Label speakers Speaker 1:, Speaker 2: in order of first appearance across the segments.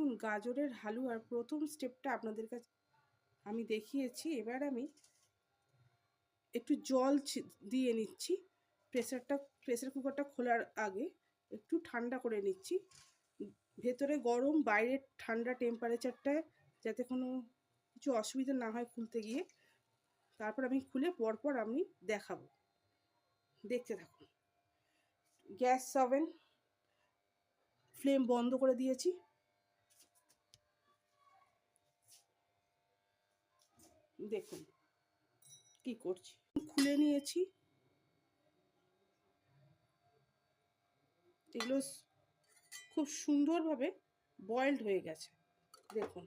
Speaker 1: দেখুন গাজরের হালুয়ার প্রথম স্টেপটা আপনাদের কাছে আমি দেখিয়েছি। এবার আমি একটু জল দিয়ে নিচ্ছি। প্রেসার কুকারটা খোলার আগে একটু ঠান্ডা করে নিচ্ছি। ভেতরে গরম, বাইরে ঠান্ডা টেম্পারেচারটায়, যাতে কোনো কিছু অসুবিধা না হয় খুলতে গিয়ে। তারপর আমি খুলে পরপর আমি দেখাবো, দেখতে থাকুন। গ্যাস ওভেন ফ্লেম বন্ধ করে দিয়েছি। দেখুন কি করছি, খুলে নিয়েছি। এগুলো খুব সুন্দরভাবে বয়েলড হয়ে গেছে, দেখুন।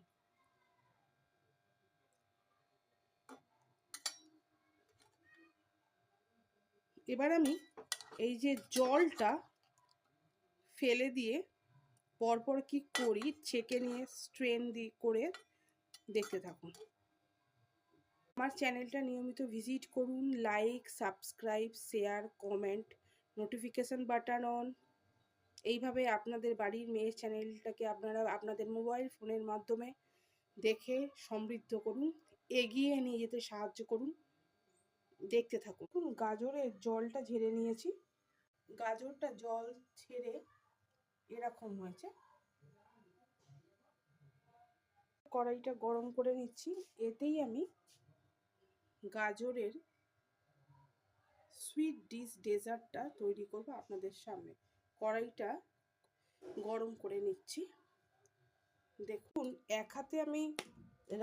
Speaker 1: এবার আমি এই যে জলটা ফেলে দিয়ে পরপর কি করি ছেঁকে নিয়ে স্ট্রেন দিয়ে করে দেখতে থাকুন। আমার চ্যানেলটা নিয়মিত ভিজিট করুন। Like, subscribe, share, comment, notification button on. এইভাবে আপনাদের বাড়ির মেয়ের চ্যানেলটাকে আপনারা আপনাদের মোবাইল ফোনের মাধ্যমে দেখে সমৃদ্ধ করুন, এগিয়ে নিয়ে যেতে সাহায্য করুন। দেখতে থাকুন। গাজরের জলটা ঝেড়ে নিয়েছি। গাজরটা জল ছেড়ে এরকম হয়েছে। কড়াইটা গরম করে নিচ্ছি। এতেই আমি গাজরের সুইট ডিশ ডেজার্টটা তৈরি করব আপনাদের সামনে। কড়াইটা গরম করে নিচ্ছি। দেখুন, এক হাতে আমি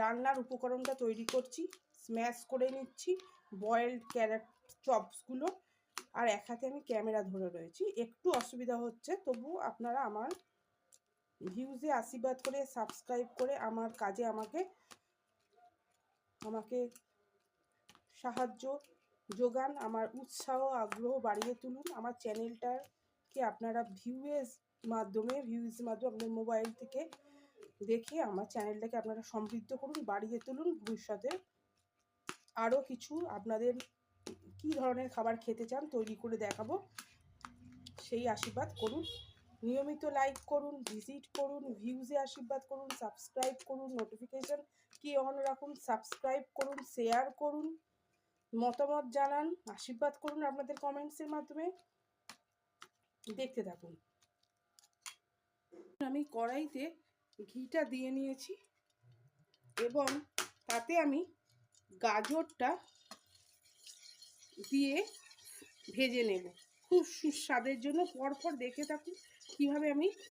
Speaker 1: রান্নার উপকরণটা তৈরি করছি, স্ম্যাশ করে নিচ্ছি বয়েলড ক্যারট চপসগুলো, আর এক হাতে আমি ক্যামেরা ধরে রয়েছি। একটু অসুবিধা হচ্ছে, তবু আপনারা আমার ভিউজে আশীর্বাদ করে সাবস্ক্রাইব করে আমার কাজে আমাকে সাহায্য যোগান, আমার উৎসাহ আগ্রহ বাড়িয়ে তুলুন। আমার চ্যানেলটাকে আপনারা ভিউজ মাধ্যমে আপনার মোবাইল থেকে দেখে আমার চ্যানেলটাকে আপনারা সমৃদ্ধ করুন, বাড়িয়ে তুলুন। ভবিষ্যতে আরও কিছু আপনাদের কী ধরনের খাবার খেতে চান তৈরি করে দেখাবো, সেই আশীর্বাদ করুন। নিয়মিত লাইক করুন, ভিজিট করুন, ভিউজে আশীর্বাদ করুন, সাবস্ক্রাইব করুন, নোটিফিকেশান কি অন রাখুন, সাবস্ক্রাইব করুন, শেয়ার করুন, মতামত জানান, আশীর্বাদ করুন আপনাদের কমেন্টসের মাধ্যমে। দেখতে থাকুন। আমি কড়াইতে ঘিটা দিয়ে নিয়েছি এবং তাতে আমি গাজরটা দিয়ে ভেজে নেব খুব সুস্বাদের জন্য। পরপর দেখে থাকুন কীভাবে আমি